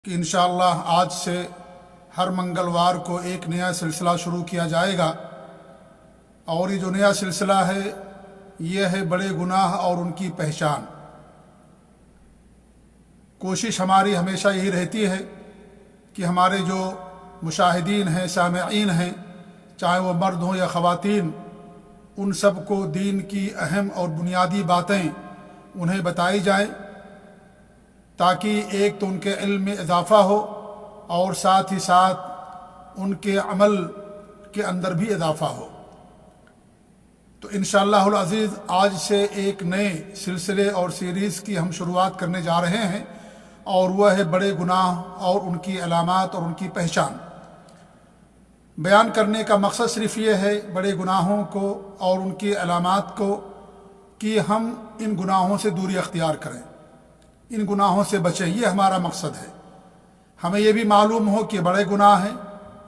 کہ انشاءاللہ آج سے ہر منگلوار کو ایک نیا سلسلہ شروع کیا جائے گا، اور یہ جو نیا سلسلہ ہے یہ ہے بڑے گناہ اور ان کی پہچان۔ کوشش ہماری ہمیشہ یہی رہتی ہے کہ ہمارے جو مشاہدین ہیں، سامعین ہیں، چاہے وہ مرد ہوں یا خواتین، ان سب کو دین کی اہم اور بنیادی باتیں انہیں بتائی جائیں، تاکہ ایک تو ان کے علم میں اضافہ ہو اور ساتھ ہی ساتھ ان کے عمل کے اندر بھی اضافہ ہو۔ تو انشاءاللہ العزیز آج سے ایک نئے سلسلے اور سیریز کی ہم شروعات کرنے جا رہے ہیں، اور وہ ہے بڑے گناہ اور ان کی علامات اور ان کی پہچان۔ بیان کرنے کا مقصد صرف یہ ہے بڑے گناہوں کو اور ان کی علامات کو، کہ ہم ان گناہوں سے دوری اختیار کریں، ان گناہوں سے بچیں، یہ ہمارا مقصد ہے۔ ہمیں یہ بھی معلوم ہو کہ بڑے گناہ ہیں،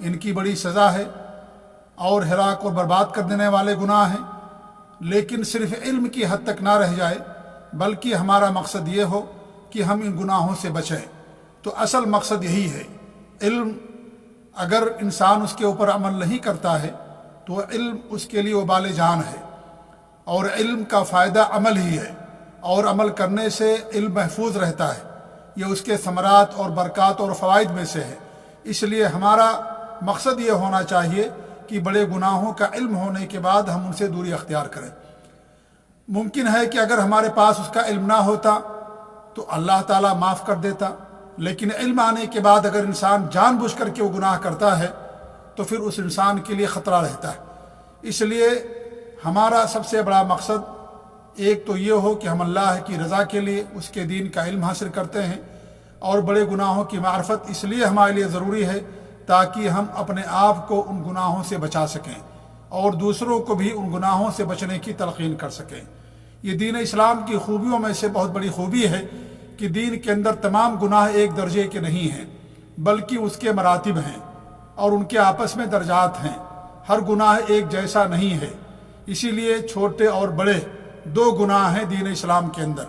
ان کی بڑی سزا ہے اور ہلاک اور برباد کر دینے والے گناہ ہیں، لیکن صرف علم کی حد تک نہ رہ جائے، بلکہ ہمارا مقصد یہ ہو کہ ہم ان گناہوں سے بچیں۔ تو اصل مقصد یہی ہے۔ علم اگر انسان اس کے اوپر عمل نہیں کرتا ہے تو علم اس کے لیے وبال جان ہے، اور علم کا فائدہ عمل ہی ہے، اور عمل کرنے سے علم محفوظ رہتا ہے، یہ اس کے ثمرات اور برکات اور فوائد میں سے ہے۔ اس لیے ہمارا مقصد یہ ہونا چاہیے کہ بڑے گناہوں کا علم ہونے کے بعد ہم ان سے دوری اختیار کریں۔ ممکن ہے کہ اگر ہمارے پاس اس کا علم نہ ہوتا تو اللہ تعالیٰ معاف کر دیتا، لیکن علم آنے کے بعد اگر انسان جان بوجھ کر کے وہ گناہ کرتا ہے تو پھر اس انسان کے لیے خطرہ رہتا ہے۔ اس لیے ہمارا سب سے بڑا مقصد ایک تو یہ ہو کہ ہم اللہ کی رضا کے لیے اس کے دین کا علم حاصل کرتے ہیں، اور بڑے گناہوں کی معرفت اس لیے ہمارے لیے ضروری ہے تاکہ ہم اپنے آپ کو ان گناہوں سے بچا سکیں اور دوسروں کو بھی ان گناہوں سے بچنے کی تلقین کر سکیں۔ یہ دین اسلام کی خوبیوں میں سے بہت بڑی خوبی ہے کہ دین کے اندر تمام گناہ ایک درجے کے نہیں ہیں، بلکہ اس کے مراتب ہیں اور ان کے آپس میں درجات ہیں۔ ہر گناہ ایک جیسا نہیں ہے، اسی لیے چھوٹے اور بڑے دو گناہ ہیں دین اسلام کے اندر۔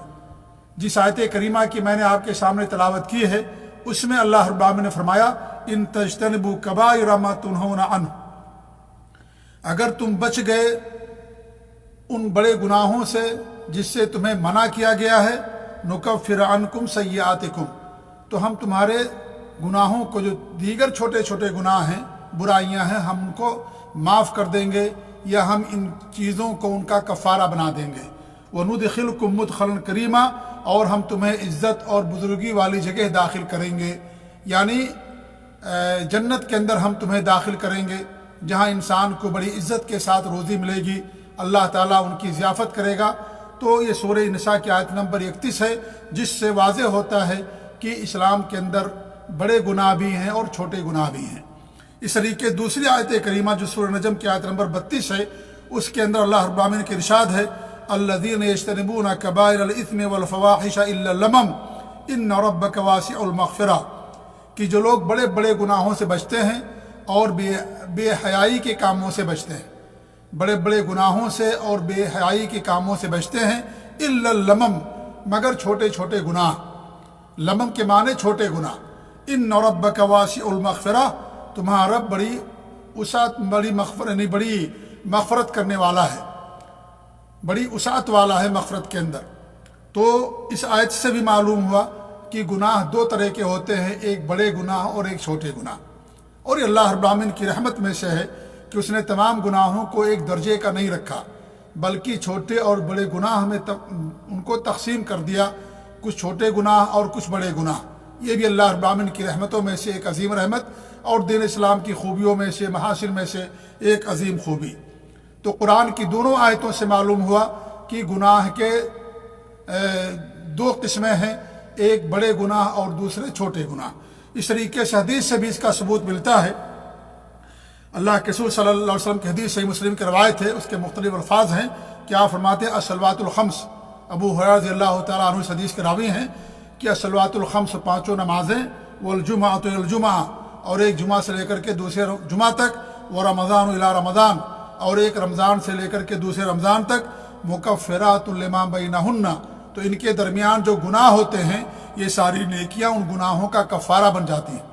جس آیت کریمہ کی میں نے آپ کے سامنے تلاوت کی ہے، اس میں اللہ رب العالمین نے فرمایا ان تجتنبوا کبائر ما تنہون عنہ، اگر تم بچ گئے ان بڑے گناہوں سے جس سے تمہیں منع کیا گیا ہے، نکفر عنکم سیئاتکم، تو ہم تمہارے گناہوں کو، جو دیگر چھوٹے چھوٹے گناہ ہیں، برائیاں ہیں، ہم ان کو معاف کر دیں گے، یا ہم ان چیزوں کو ان کا کفارہ بنا دیں گے۔ وندخلکم مدخلا کریما، اور ہم تمہیں عزت اور بزرگی والی جگہ داخل کریں گے، یعنی جنت کے اندر ہم تمہیں داخل کریں گے، جہاں انسان کو بڑی عزت کے ساتھ روزی ملے گی، اللہ تعالیٰ ان کی ضیافت کرے گا۔ تو یہ سورہ نساء کی آیت نمبر 31 ہے، جس سے واضح ہوتا ہے کہ اسلام کے اندر بڑے گناہ بھی ہیں اور چھوٹے گناہ بھی ہیں۔ اس طریقے دوسری آیت کریمہ جو سورہ نجم کی آیت نمبر 32 ہے، اس کے اندر اللہ رب العالمین کے ارشاد ہے الذین یجتنبون کبائر الاثم والفواحش الا اللمم ان ربک واسع المغفرہ، کہ جو لوگ بڑے بڑے گناہوں سے بچتے ہیں اور بے حیائی کے کاموں سے بچتے ہیں، بڑے بڑے گناہوں سے اور بے حیائی کے کاموں سے بچتے ہیں، الا اللمم، مگر چھوٹے چھوٹے گناہ، لمم کے معنی چھوٹے گناہ، ان ربک واسع المغفرہ، تمہارا رب بڑی وسعت، بڑی مغفرت کرنے والا ہے، بڑی وسعت والا ہے مغفرت کے اندر۔ تو اس آیت سے بھی معلوم ہوا کہ گناہ دو طرح کے ہوتے ہیں، ایک بڑے گناہ اور ایک چھوٹے گناہ، اور یہ اللہ رب العالمین کی رحمت میں سے ہے کہ اس نے تمام گناہوں کو ایک درجے کا نہیں رکھا، بلکہ چھوٹے اور بڑے گناہ میں ان کو تقسیم کر دیا، کچھ چھوٹے گناہ اور کچھ بڑے گناہ۔ یہ بھی اللہ رب العالمین کی رحمتوں میں سے ایک عظیم رحمت اور دین اسلام کی خوبیوں میں سے، محاسن میں سے ایک عظیم خوبی۔ تو قرآن کی دونوں آیتوں سے معلوم ہوا کہ گناہ کے دو قسمیں ہیں، ایک بڑے گناہ اور دوسرے چھوٹے گناہ۔ اس طریقے سے حدیث سے بھی اس کا ثبوت ملتا ہے۔ اللہ کے رسول صلی اللہ علیہ وسلم کی حدیث صحیح مسلم کی روایت ہے، اس کے مختلف الفاظ ہیں کہ آپ فرماتے ہیں الصلوات الخمس، ابو ہریرہ رضی اللہ تعالیٰ عنہ اس حدیث کے راوی ہیں کہ الصلوات الخمس، پانچوں نمازیں، والجمعۃ الی الجمعہ، اور ایک جمعہ سے لے کر کے دوسرے جمعہ تک، ورمضان الی رمضان، اور ایک رمضان سے لے کر کے دوسرے رمضان تک، مکفرات لما بینہن، تو ان کے درمیان جو گناہ ہوتے ہیں یہ ساری نیکیاں ان گناہوں کا کفارہ بن جاتی ہیں،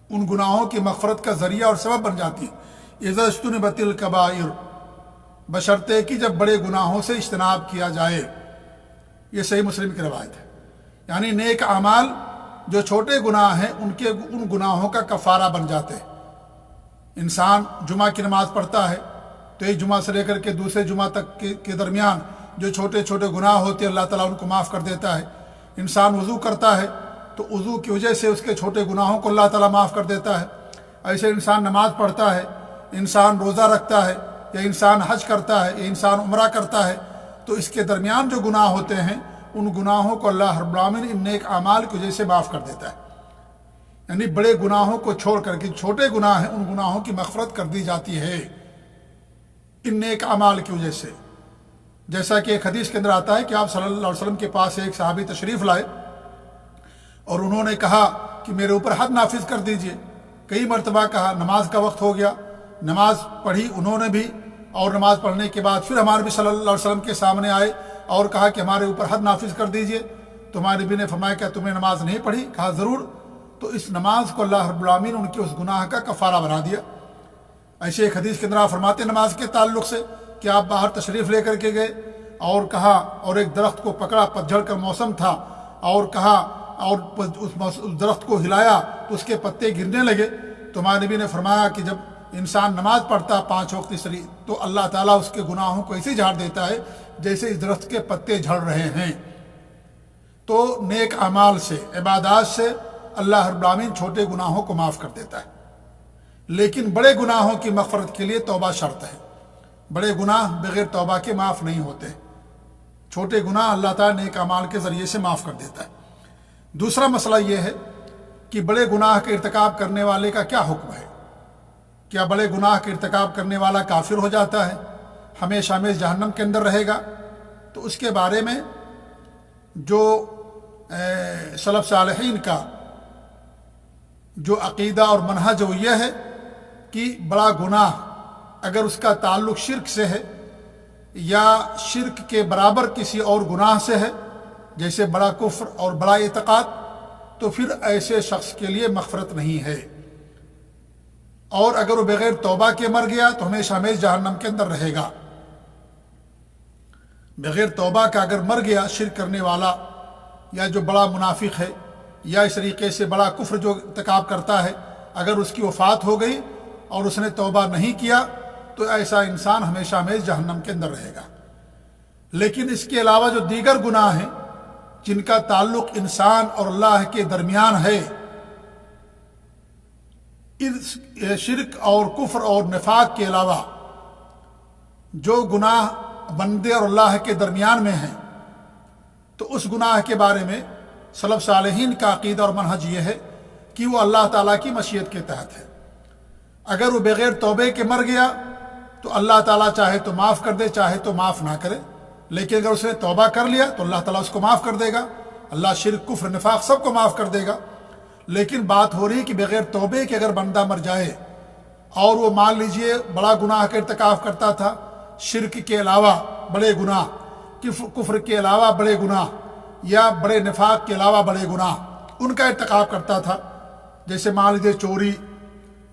ان گناہوں کی مغفرت کا ذریعہ اور سبب بن جاتی ہیں۔ اذا اجتنبت الکبائر، بشرطے کہ جب بڑے گناہوں سے اجتناب کیا جائے۔ یہ صحیح مسلم کی روایت ہے۔ یعنی نیک اعمال جو چھوٹے گناہ ہیں ان گناہوں کا کفارہ بن جاتے ہیں۔ انسان جمعہ کی نماز پڑھتا ہے تو ایک جمعہ سے لے کر کے دوسرے جمعہ تک کے درمیان جو چھوٹے چھوٹے گناہ ہوتے ہیں اللہ تعالیٰ ان کو معاف کر دیتا ہے۔ انسان وضو کرتا ہے تو وضو کی وجہ سے اس کے چھوٹے گناہوں کو اللہ تعالیٰ معاف کر دیتا ہے۔ ایسے انسان نماز پڑھتا ہے، انسان روزہ رکھتا ہے، یا انسان حج کرتا ہے، یا انسان عمرہ کرتا ہے، تو اس کے درمیان جو گناہ ہوتے ہیں ان گناہوں کو اللہ رب العالمین ان نیک اعمال کی وجہ سے معاف کر دیتا ہے۔ یعنی بڑے گناہوں کو چھوڑ کر کے چھوٹے گناہ ہیں ان گناہوں کی مغفرت کر دی جاتی ہے ان نیک اعمال کی وجہ سے۔ جیسا کہ ایک حدیث کے اندر آتا ہے کہ آپ صلی اللہ علیہ وسلم کے پاس ایک صحابی تشریف لائے اور انہوں نے کہا کہ میرے اوپر حد نافذ کر دیجئے۔ کئی مرتبہ کہا، نماز کا وقت ہو گیا، نماز پڑھی انہوں نے بھی، اور نماز پڑھنے کے بعد پھر ہمارے نبی صلی اللہ علیہ وسلم کے سامنے آئے اور کہا کہ ہمارے اوپر حد نافذ کر دیجئے۔ تو ہمارے نبی نے فرمایا کہ تم نے نماز نہیں پڑھی؟ کہا ضرور۔ تو اس نماز کو اللہ رب العالمین ان کے اس گناہ کا کفارہ بنا دیا۔ ایسے ایک حدیث کے اندر آپ فرماتے نماز کے تعلق سے کہ آپ باہر تشریف لے کر کے گئے اور کہا، اور ایک درخت کو پکڑا، پتجھڑ کا موسم تھا، اور کہا اور اس درخت کو ہلایا تو اس کے پتے گرنے لگے۔ تو ہمارے نبی نے فرمایا کہ جب انسان نماز پڑھتا 5 وقت سری تو اللہ تعالیٰ اس کے گناہوں کو ایسے جھاڑ دیتا ہے جیسے اس درخت کے پتے جھڑ رہے ہیں۔ تو نیک اعمال سے، عبادات سے اللہ رب العالمین چھوٹے گناہوں کو معاف کر دیتا ہے، لیکن بڑے گناہوں کی مغفرت کے لیے توبہ شرط ہے۔ بڑے گناہ بغیر توبہ کے معاف نہیں ہوتے، چھوٹے گناہ اللہ تعالیٰ نیک اعمال کے ذریعے سے معاف کر دیتا ہے۔ دوسرا مسئلہ یہ ہے کہ بڑے گناہ کا ارتکاب کرنے والے کا کیا حکم ہے؟ کیا بڑے گناہ کا ارتکاب کرنے والا کافر ہو جاتا ہے، ہمیشہ ہمیشہ جہنم کے اندر رہے گا؟ تو اس کے بارے میں جو سلف صالحین کا جو عقیدہ اور منہج وہ یہ ہے کہ بڑا گناہ اگر اس کا تعلق شرک سے ہے یا شرک کے برابر کسی اور گناہ سے ہے، جیسے بڑا کفر اور بڑا اعتقاد، تو پھر ایسے شخص کے لیے مغفرت نہیں ہے، اور اگر وہ بغیر توبہ کے مر گیا تو ہمیشہ ہمیشہ جہنم کے اندر رہے گا۔ بغیر توبہ کا اگر مر گیا شرک کرنے والا، یا جو بڑا منافق ہے، یا اس طریقے سے بڑا کفر جو ارتکاب کرتا ہے، اگر اس کی وفات ہو گئی اور اس نے توبہ نہیں کیا تو ایسا انسان ہمیشہ ہمیشہ جہنم کے اندر رہے گا۔ لیکن اس کے علاوہ جو دیگر گناہ ہیں جن کا تعلق انسان اور اللہ کے درمیان ہے، شرک اور کفر اور نفاق کے علاوہ جو گناہ بندے اور اللہ کے درمیان میں ہیں، تو اس گناہ کے بارے میں سلف صالحین کا عقیدہ اور منہج یہ ہے کہ وہ اللہ تعالیٰ کی مشیت کے تحت ہے۔ اگر وہ بغیر توبے کے مر گیا تو اللہ تعالیٰ چاہے تو معاف کر دے، چاہے تو معاف نہ کرے، لیکن اگر اس نے توبہ کر لیا تو اللہ تعالیٰ اس کو معاف کر دے گا۔ اللہ شرک، کفر، نفاق سب کو معاف کر دے گا۔ لیکن بات ہو رہی ہے کہ بغیر توبے کے اگر بندہ مر جائے اور وہ مان لیجئے بڑا گناہ کا ارتکاب کرتا تھا، شرک کے علاوہ بڑے گناہ، کفر کے علاوہ بڑے گناہ، یا بڑے نفاق کے علاوہ بڑے گناہ ان کا ارتکاب کرتا تھا، جیسے مان لیجیے چوری،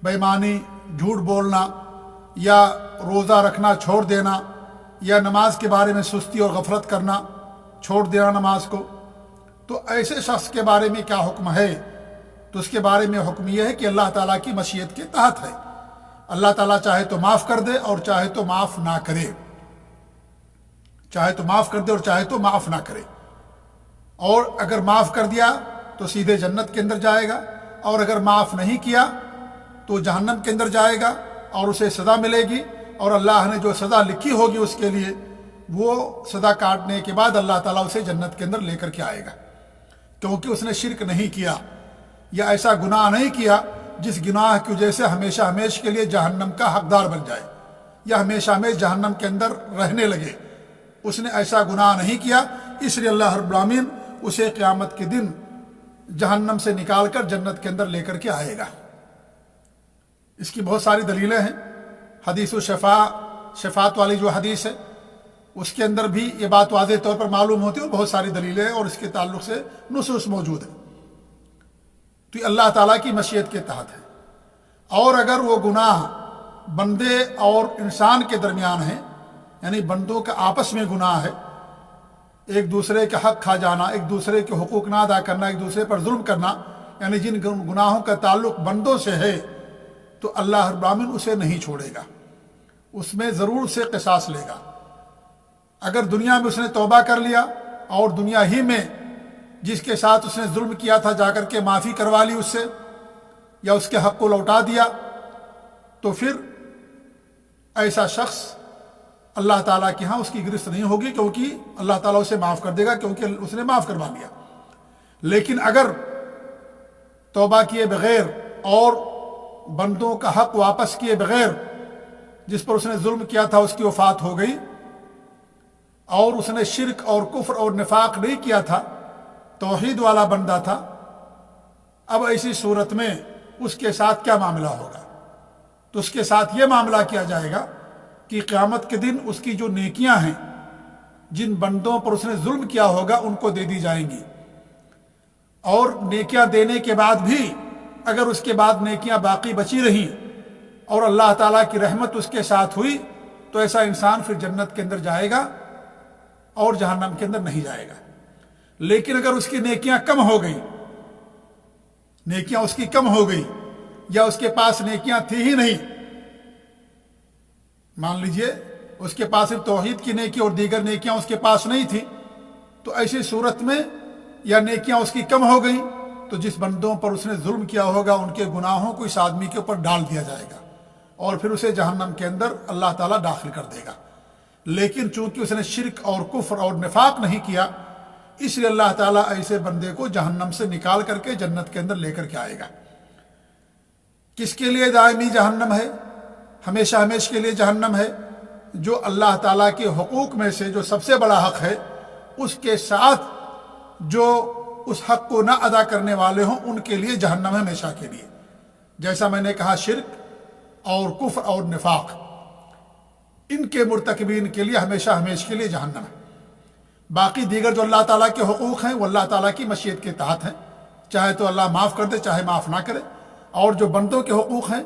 بے ایمانی، جھوٹ بولنا، یا روزہ رکھنا چھوڑ دینا، یا نماز کے بارے میں سستی اور غفلت کرنا، چھوڑ دینا نماز کو، تو ایسے شخص کے بارے میں کیا حکم ہے؟ تو اس کے بارے میں حکم یہ ہے کہ اللہ تعالیٰ کی مشیت کے تحت ہے۔ اللہ تعالیٰ چاہے تو معاف کر دے اور چاہے تو معاف نہ کرے، چاہے تو معاف کر دے اور چاہے تو معاف نہ کرے۔ اور اگر معاف کر دیا تو سیدھے جنت کے اندر جائے گا، اور اگر معاف نہیں کیا تو جہنم کے اندر جائے گا اور اسے سزا ملے گی، اور اللہ نے جو سزا لکھی ہوگی اس کے لیے وہ سزا کاٹنے کے بعد اللہ تعالیٰ اسے جنت کے اندر لے کر کے آئے گا، کیونکہ اس نے شرک نہیں کیا یا ایسا گناہ نہیں کیا جس گناہ کی وجہ سے ہمیشہ ہمیشہ کے لیے جہنم کا حقدار بن جائے یا ہمیشہ ہمیشہ جہنم کے اندر رہنے لگے۔ اس نے ایسا گناہ نہیں کیا، اس لیے اللہ رب العالمین اسے قیامت کے دن جہنم سے نکال کر جنت کے اندر لے کر کے آئے گا۔ اس کی بہت ساری دلیلیں ہیں۔ حدیث الشفاعت والی جو حدیث ہے اس کے اندر بھی یہ بات واضح طور پر معلوم ہوتی ہے، اور بہت ساری دلیلیں اور اس کے تعلق سے نصوص موجود ہیں۔ تو یہ اللہ تعالیٰ کی مشیت کے تحت ہے۔ اور اگر وہ گناہ بندے اور انسان کے درمیان ہے، یعنی بندوں کا آپس میں گناہ ہے، ایک دوسرے کا حق کھا جانا، ایک دوسرے کے حقوق نہ ادا کرنا، ایک دوسرے پر ظلم کرنا، یعنی جن گناہوں کا تعلق بندوں سے ہے، تو اللہ رب العالمین اسے نہیں چھوڑے گا، اس میں ضرور سے قصاص لے گا۔ اگر دنیا میں اس نے توبہ کر لیا اور دنیا ہی میں جس کے ساتھ اس نے ظلم کیا تھا جا کر کے معافی کروا لی اس سے، یا اس کے حق کو لوٹا دیا، تو پھر ایسا شخص اللہ تعالیٰ کے ہاں اس کی گرفت نہیں ہوگی، کیونکہ اللہ تعالیٰ اسے معاف کر دے گا، کیونکہ اس نے معاف کروا لیا۔ لیکن اگر توبہ کیے بغیر اور بندوں کا حق واپس کیے بغیر جس پر اس نے ظلم کیا تھا اس کی وفات ہو گئی، اور اس نے شرک اور کفر اور نفاق نہیں کیا تھا، توحید والا بندہ تھا، اب ایسی صورت میں اس کے ساتھ کیا معاملہ ہوگا؟ تو اس کے ساتھ یہ معاملہ کیا جائے گا کہ قیامت کے دن اس کی جو نیکیاں ہیں، جن بندوں پر اس نے ظلم کیا ہوگا، ان کو دے دی جائیں گی، اور نیکیاں دینے کے بعد بھی اگر اس کے بعد نیکیاں باقی بچی رہیں اور اللہ تعالیٰ کی رحمت اس کے ساتھ ہوئی، تو ایسا انسان پھر جنت کے اندر جائے گا اور جہنم کے اندر نہیں جائے گا۔ لیکن اگر اس کی نیکیاں کم ہو گئی، نیکیاں اس کی کم ہو گئی، یا اس کے پاس نیکیاں تھی ہی نہیں، مان لیجئے اس کے پاس صرف توحید کی نیکی اور دیگر نیکیاں اس کے پاس نہیں تھی، تو ایسی صورت میں یا نیکیاں اس کی کم ہو گئیں، تو جس بندوں پر اس نے ظلم کیا ہوگا ان کے گناہوں کو اس آدمی کے اوپر ڈال دیا جائے گا، اور پھر اسے جہنم کے اندر اللہ تعالیٰ داخل کر دے گا۔ لیکن چونکہ اس نے شرک اور کفر اور نفاق نہیں کیا، اس لیے اللہ تعالیٰ ایسے بندے کو جہنم سے نکال کر کے جنت کے اندر لے کر کے آئے گا۔ کس کے لیے دائمی جہنم ہے؟ ہمیشہ ہمیشہ کے لیے جہنم ہے۔ جو اللہ تعالیٰ کے حقوق میں سے جو سب سے بڑا حق ہے، اس کے ساتھ جو اس حق کو نہ ادا کرنے والے ہوں، ان کے لیے جہنم ہے ہمیشہ کے لیے۔ جیسا میں نے کہا، شرک اور کفر اور نفاق، ان کے مرتکبین کے لیے ہمیشہ ہمیشہ کے لیے جہنم ہے۔ باقی دیگر جو اللہ تعالیٰ کے حقوق ہیں وہ اللہ تعالیٰ کی مشیت کے تحت ہیں، چاہے تو اللہ معاف کر دے، چاہے معاف نہ کرے۔ اور جو بندوں کے حقوق ہیں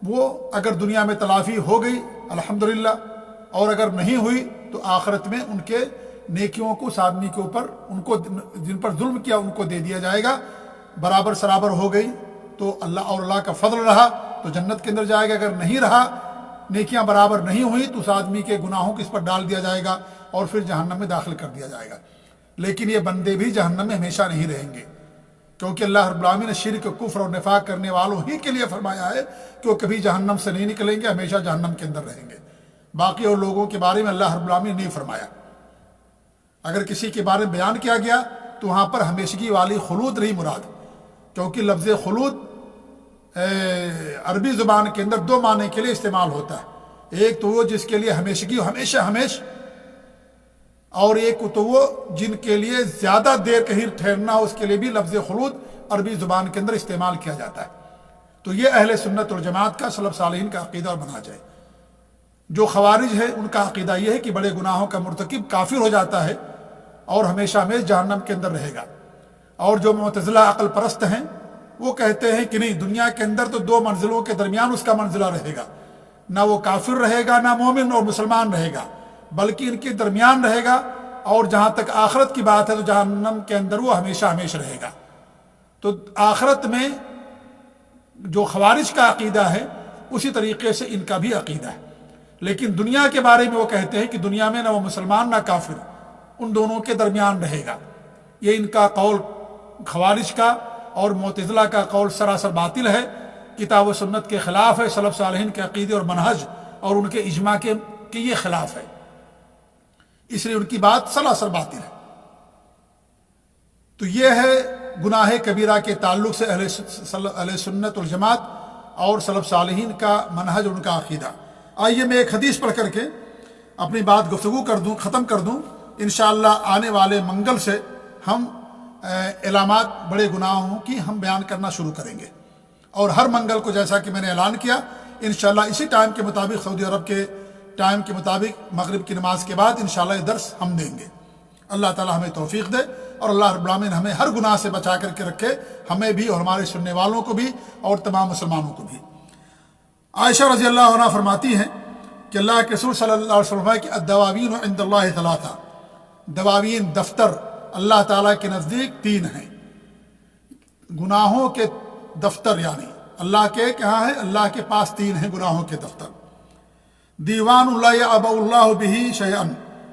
وہ اگر دنیا میں تلافی ہو گئی الحمدللہ، اور اگر نہیں ہوئی تو آخرت میں ان کے نیکیوں کو اس آدمی کے اوپر، ان کو جن پر ظلم کیا ان کو دے دیا جائے گا، برابر سرابر ہو گئی تو اللہ کا فضل رہا تو جنت کے اندر جائے گا، اگر نہیں رہا، نیکیاں برابر نہیں ہوئی، تو اس آدمی کے گناہوں کو اس پر ڈال دیا جائے گا اور پھر جہنم میں داخل کر دیا جائے گا۔ لیکن یہ بندے بھی جہنم میں ہمیشہ نہیں رہیں گے، کیونکہ اللہ رب العالمین نے شرک، کفر اور نفاق کرنے والوں ہی کے لیے فرمایا ہے کہ وہ کبھی جہنم سے نہیں نکلیں گے، ہمیشہ جہنم کے اندر رہیں گے۔ باقی اور لوگوں کے بارے میں اللہ رب العالمین نے نہیں فرمایا۔ اگر کسی کے بارے میں بیان کیا گیا تو وہاں پر ہمیشگی والی خلود نہیں مراد، کیونکہ لفظ خلود عربی زبان کے اندر دو معنی کے لیے استعمال ہوتا ہے۔ ایک تو وہ جس کے لیے ہمیشگی ہمیشہ ہمیشہ، اور ایک تو وہ جن کے لیے زیادہ دیر کہیں ٹھہرنا ہو، اس کے لیے بھی لفظ خلود عربی زبان کے اندر استعمال کیا جاتا ہے۔ تو یہ اہل سنت والجماعت کا، سلف صالحین کا عقیدہ اور منہج ہے۔ جو خوارج ہے ان کا عقیدہ یہ ہے کہ بڑے گناہوں کا مرتکب کافر ہو جاتا ہے اور ہمیشہ ہمیشہ جہنم کے اندر رہے گا۔ اور جو معتزلہ عقل پرست ہیں وہ کہتے ہیں کہ نہیں، دنیا کے اندر تو دو منزلوں کے درمیان اس کا منزلہ رہے گا، نہ وہ کافر رہے گا نہ مومن اور مسلمان رہے گا، بلکہ ان کے درمیان رہے گا، اور جہاں تک آخرت کی بات ہے تو جہنم کے اندر وہ ہمیشہ ہمیشہ رہے گا۔ تو آخرت میں جو خوارج کا عقیدہ ہے اسی طریقے سے ان کا بھی عقیدہ ہے۔ لیکن دنیا کے بارے میں وہ کہتے ہیں کہ دنیا میں نہ وہ مسلمان نہ کافر، ان دونوں کے درمیان رہے گا۔ یہ ان کا قول خوارج کا اور معتزلہ کا قول سراسر باطل ہے، کتاب و سنت کے خلاف ہے، سلف صالحین کے عقیدے اور منہج اور ان کے اجماع کے یہ خلاف ہے، اس لیے ان کی بات سراسر باطل ہے۔ تو یہ ہے گناہ کبیرہ کے تعلق سے اہل سنت والجماعت اور سلف صالحین کا منہج، ان کا عقیدہ۔ آئیے میں ایک حدیث پڑھ کر کے اپنی بات گفتگو کر دوں، ختم کر دوں۔ انشاءاللہ آنے والے منگل سے ہم علامات بڑے گناہوں کی ہم بیان کرنا شروع کریں گے، اور ہر منگل کو جیسا کہ میں نے اعلان کیا انشاءاللہ اسی ٹائم کے مطابق، سعودی عرب کے ٹائم کے مطابق مغرب کی نماز کے بعد انشاءاللہ یہ درس ہم دیں گے۔ اللہ تعالی ہمیں توفیق دے اور اللہ رب العالمین ہمیں ہر گناہ سے بچا کر کے رکھے، ہمیں بھی اور ہمارے سننے والوں کو بھی اور تمام مسلمانوں کو بھی۔ عائشہ رضی اللہ عنہا فرماتی ہیں کہ اللہ کے رسول صلی اللہ علیہ وسلم کہ الدواوین عند اللہ ثلاثہ، دواوین دفتر اللہ تعالیٰ کے نزدیک تین ہیں، گناہوں کے دفتر، یعنی اللہ کے کہاں ہے، اللہ کے پاس تین ہیں گناہوں کے دفتر۔ دیوان لا یعبأ اللہ بہ شیئا،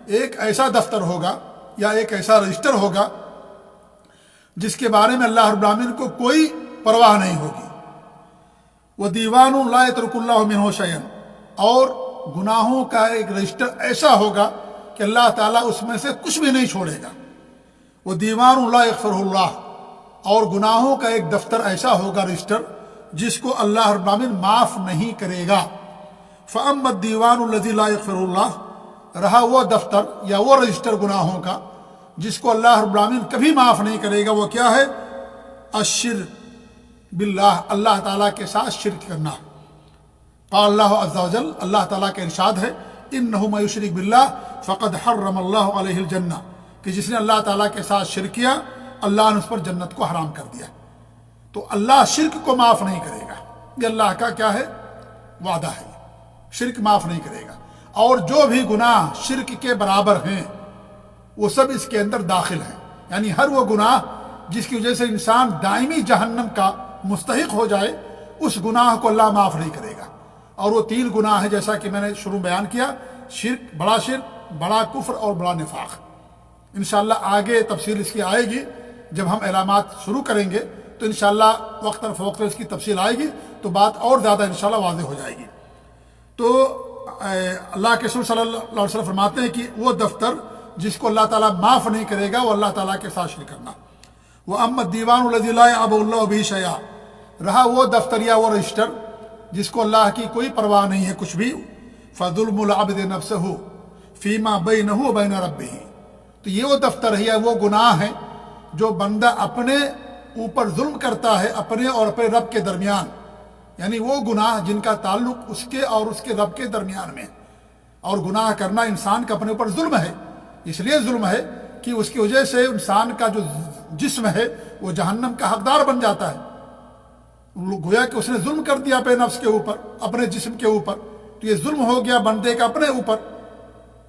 ایک ایسا دفتر ہوگا یا ایک ایسا رجسٹر ہوگا جس کے بارے میں اللہ رب العالمین کو کوئی پرواہ نہیں ہوگی۔ وہ دیوان لا یترک اللہ منہ شیئا، اور گناہوں کا ایک رجسٹر ایسا ہوگا کہ اللہ تعالیٰ اس میں سے کچھ بھی نہیں چھوڑے گا۔ وہ دیوان لا یغفرہ اللہ، اور گناہوں کا ایک دفتر ایسا ہوگا، رجسٹر، جس کو اللہ رب العالمین معاف نہیں کرے گا۔ فَأَمَّا الدِّيوَانُ الَّذِي لَا يَغْفِرُ اللَّهُ، رہا وہ دفتر یا وہ رجسٹر گناہوں کا جس کو اللہ رب العالمین کبھی معاف نہیں کرے گا، وہ کیا ہے؟ الشرک باللہ، اللہ تعالیٰ کے ساتھ شرک کرنا۔ قال اللہ عز و جل، اللہ تعالیٰ کا ارشاد ہے، انہ من یشرک باللہ فقد حرم اللہ علیہ الجنہ، کہ جس نے اللہ تعالیٰ کے ساتھ شرک کیا اللہ نے اس پر جنت کو حرام کر دیا۔ تو اللہ شرک کو معاف نہیں کرے گا، یہ اللہ کا کیا ہے؟ وعدہ ہے، شرک معاف نہیں کرے گا۔ اور جو بھی گناہ شرک کے برابر ہیں وہ سب اس کے اندر داخل ہیں، یعنی ہر وہ گناہ جس کی وجہ سے انسان دائمی جہنم کا مستحق ہو جائے، اس گناہ کو اللہ معاف نہیں کرے گا۔ اور وہ تین گناہ ہیں جیسا کہ میں نے شروع بیان کیا، شرک، بڑا کفر اور بڑا نفاق۔ انشاءاللہ آگے تفصیل اس کی آئے گی، جب ہم اعلانات شروع کریں گے تو انشاءاللہ وقتاً فوقتاً اس کی تفصیل آئے گی تو بات اور زیادہ انشاءاللہ واضح ہو جائے گی۔ تو اللہ کے رسول صلی اللہ علیہ وسلم فرماتے ہیں کہ وہ دفتر جس کو اللہ تعالیٰ معاف نہیں کرے گا وہ اللہ تعالیٰ کے ساتھ شرک کرنا۔ وَأَمَّا الدِّيوَانُ الَّذِي لَا يَعْبَأُ اللَّهُ بِهِ شَيْئًا، رہا وہ دفتر یا وہ رجسٹر جس کو اللہ کی کوئی پرواہ نہیں ہے کچھ بھی، فَظُلْمُ الْعَبْدِ نَفْسَهُ فِيمَا بَيْنَهُ وَبَيْنَ رَبِّهِ، تو یہ وہ دفتر ہے یا وہ گناہ ہے جو بندہ اپنے اوپر ظلم کرتا ہے اپنے اور اپنے رب کے درمیان، یعنی وہ گناہ جن کا تعلق اس کے اور اس کے رب کے درمیان میں۔ اور گناہ کرنا انسان کا اپنے اوپر ظلم ہے، اس لیے ظلم ہے کہ اس کی وجہ سے انسان کا جو جسم ہے وہ جہنم کا حقدار بن جاتا ہے، گویا کہ اس نے ظلم کر دیا اپنے نفس کے اوپر، اپنے جسم کے اوپر۔ تو یہ ظلم ہو گیا بندے کا اپنے اوپر،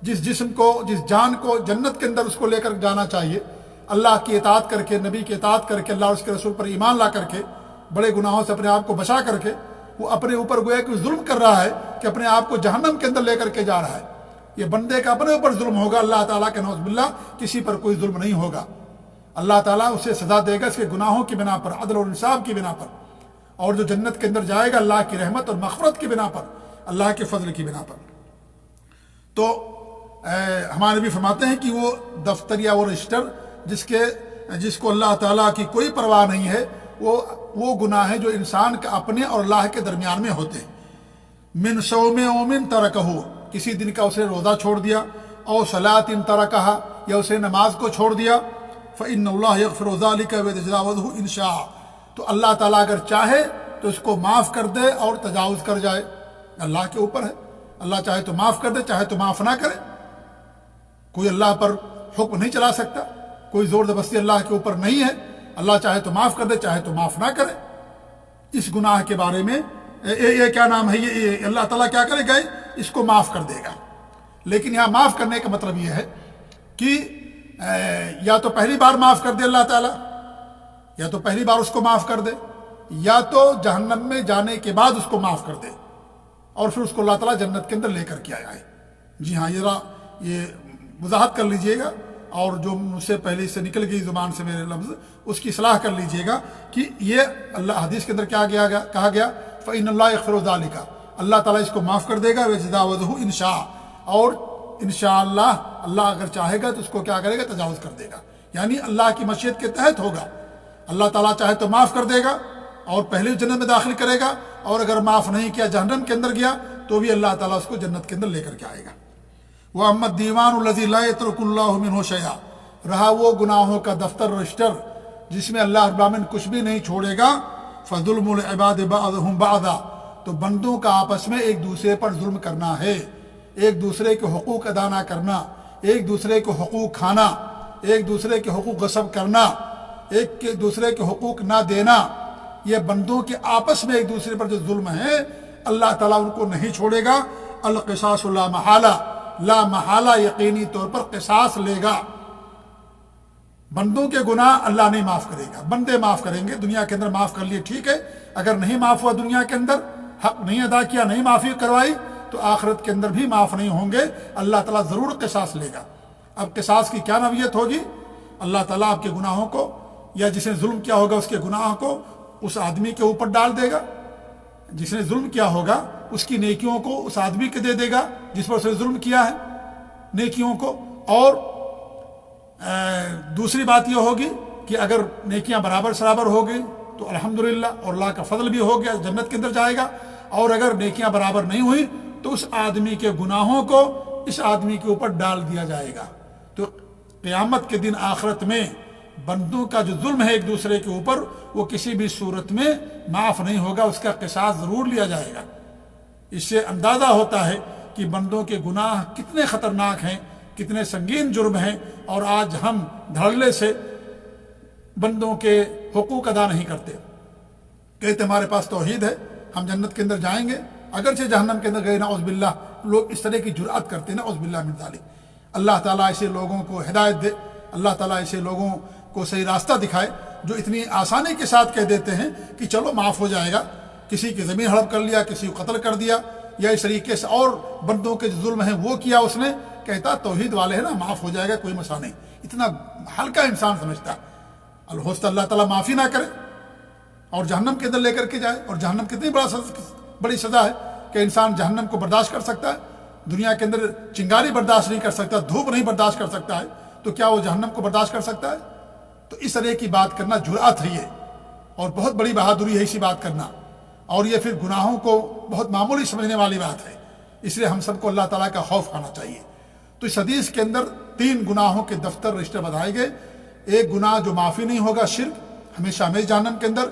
جس جسم کو، جس جان کو جنت کے اندر اس کو لے کر جانا چاہیے، اللہ کی اطاعت کر کے، نبی کی اطاعت کر کے، اللہ اور اس کے رسول پر ایمان لا کر کے، بڑے گناہوں سے اپنے آپ کو بچا کر کے، وہ اپنے اوپر گویا کہ ظلم کر رہا ہے کہ اپنے آپ کو جہنم کے اندر لے کر کے جا رہا ہے۔ یہ بندے کا اپنے اوپر ظلم ہوگا، اللہ تعالیٰ کے نعوذ باللہ کسی پر کوئی ظلم نہیں ہوگا۔ اللہ تعالیٰ اسے سزا دے گا اس کے گناہوں کی بنا پر، عدل اور انصاف کی بنا پر، اور جو جنت کے اندر جائے گا اللہ کی رحمت اور مغفرت کی بنا پر، اللہ کے فضل کی بنا پر۔ تو ہمارے نبی فرماتے ہیں کہ وہ دفتر یا وہ رجسٹر جس کو اللہ تعالیٰ کی کوئی پرواہ نہیں ہے، وہ گناہ ہے جو انسان کا اپنے اور اللہ کے درمیان میں ہوتے ہیں۔ من صوم یوم ترکہ، کسی دن کا اسے روزہ چھوڑ دیا، او صلاۃ ترکہ، یا اسے نماز کو چھوڑ دیا، فإن اللہ یغفر ذلک ویتجاوزہ ان شاء، تو اللہ تعالیٰ اگر چاہے تو اس کو معاف کر دے اور تجاوز کر جائے، اللہ کے اوپر ہے، اللہ چاہے تو معاف کر دے، چاہے تو معاف نہ کرے۔ کوئی اللہ پر حکم نہیں چلا سکتا، کوئی زور زبردستی اللہ کے اوپر نہیں ہے، اللہ چاہے تو معاف کر دے، چاہے تو معاف نہ کرے۔ اس گناہ کے بارے میں یہ کیا نام ہے، یہ اللہ تعالیٰ کیا کرے گا، اس کو معاف کر دے گا۔ لیکن یہاں معاف کرنے کا مطلب یہ ہے کہ یا تو پہلی بار معاف کر دے اللہ تعالیٰ، یا تو پہلی بار اس کو معاف کر دے، یا تو جہنم میں جانے کے بعد اس کو معاف کر دے اور پھر اس کو اللہ تعالیٰ جنت کے اندر لے کر کے آئے۔ جی ہاں، یہ وضاحت کر لیجئے گا، اور جو مجھ سے پہلے سے نکل گئی زبان سے میرے لفظ، اس کی اصلاح کر لیجئے گا کہ یہ اللہ حدیث کے اندر کہا گیا فإن اللہ یغفر ذلک، اللہ تعالیٰ اس کو معاف کر دے گا، ویتجاوزہ ان شاء، اور انشاءاللہ اللہ اگر چاہے گا تو اس کو کیا کرے گا، تجاوز کر دے گا، یعنی اللہ کی مشیت کے تحت ہوگا۔ اللہ تعالیٰ چاہے تو معاف کر دے گا اور پہلی جنت میں داخل کرے گا، اور اگر معاف نہیں کیا جہنم کے اندر گیا تو بھی اللہ تعالیٰ اس کو جنت کے اندر لے کر کے آئے گا۔ وَأَمَّا الدِّيوَانُ الَّذِي لَا يَتْرُكُ اللَّهُ مِنْهُ شَيْئًا، رہا وہ گناہوں کا دفتر رجسٹر جس میں اللہ رب العالمین کچھ بھی نہیں چھوڑے گا، فَظُلْمُ الْعِبَادِ بَعْضُهُمْ بَعْضًا، تو بندوں کا آپس میں ایک دوسرے پر ظلم کرنا ہے، ایک دوسرے کے حقوق ادا نہ کرنا، ایک دوسرے کے حقوق کھانا، ایک دوسرے کے حقوق غصب کرنا، ایک دوسرے کے حقوق نہ دینا، یہ بندوں کے آپس میں ایک دوسرے پر جو ظلم ہے اللہ تعالیٰ ان کو نہیں چھوڑے گا۔ القصاص لا محالہ، لا محالہ یقینی طور پر قصاص لے گا۔ بندوں کے گناہ اللہ نہیں معاف کرے گا، بندے معاف کریں گے۔ دنیا کے اندر معاف کر لیے ٹھیک ہے، اگر نہیں معاف ہوا دنیا کے اندر، حق نہیں ادا کیا، نہیں معافی کروائی، تو آخرت کے اندر بھی معاف نہیں ہوں گے، اللہ تعالیٰ ضرور قصاص لے گا۔ اب قصاص کی کیا نوعیت ہوگی؟ اللہ تعالیٰ آپ کے گناہوں کو، یا جس نے ظلم کیا ہوگا اس کے گناہوں کو اس آدمی کے اوپر ڈال دے گا، جس نے ظلم کیا ہوگا اس کی نیکیوں کو اس آدمی کے دے دے گا جس پر اس نے ظلم کیا ہے، نیکیوں کو۔ اور دوسری بات یہ ہوگی کہ اگر نیکیاں برابر سرابر ہو گئی تو الحمدللہ، اور اللہ کا فضل بھی ہو گیا، جنت کے اندر جائے گا۔ اور اگر نیکیاں برابر نہیں ہوئی تو اس آدمی کے گناہوں کو اس آدمی کے اوپر ڈال دیا جائے گا۔ تو قیامت کے دن آخرت میں بندوں کا جو ظلم ہے ایک دوسرے کے اوپر، وہ کسی بھی صورت میں معاف نہیں ہوگا، اس کا قصاص ضرور لیا جائے گا۔ اس سے اندازہ ہوتا ہے کہ بندوں کے گناہ کتنے خطرناک ہیں، کتنے سنگین جرم ہیں، اور آج ہم دھڑلے سے بندوں کے حقوق ادا نہیں کرتے۔ کہتے ہمارے پاس توحید ہے، ہم جنت کے اندر جائیں گے، اگرچہ جہنم کے اندر گئے، نعوذ باللہ۔ لوگ اس طرح کی جرأت کرتے ہیں، نعوذ باللہ من ذالک۔ اللہ تعالیٰ ایسے لوگوں کو ہدایت دے، اللہ تعالیٰ ایسے لوگوں کو صحیح راستہ دکھائے جو اتنی آسانی کے ساتھ کہہ دیتے ہیں کہ چلو معاف ہو جائے گا، کسی کی زمین ہڑپ کر لیا، کسی کو قتل کر دیا، یا اس طریقے سے اور بندوں کے جو ظلم ہیں وہ کیا اس نے، کہتا توحید والے ہیں نا، معاف ہو جائے گا، کوئی مسئلہ نہیں۔ اتنا ہلکا انسان سمجھتا ہے۔ الحوست اللہ تعالیٰ معافی نہ کرے اور جہنم کے اندر لے کر کے جائے۔ اور جہنم کتنی بڑی سزا ہے کہ انسان جہنم کو برداشت کر سکتا ہے، دنیا کے اندر چنگاری برداشت نہیں کر سکتا، دھوپ نہیں برداشت کر سکتا ہے، تو کیا وہ جہنم کو برداشت کر سکتا ہے؟ تو اس طرح کی بات کرنا جرأت ہے یہ، اور بہت بڑی بہادری ہے اسی بات کرنا، اور یہ پھر گناہوں کو بہت معمولی سمجھنے والی بات ہے۔ اس لیے ہم سب کو اللہ تعالیٰ کا خوف آنا چاہیے۔ تو اس حدیث کے اندر 3 گناہوں کے دفتر رجسٹر بتائے گئے۔ ایک گناہ جو معافی نہیں ہوگا، شرک، ہمیشہ ہمیشہ جہنم کے اندر۔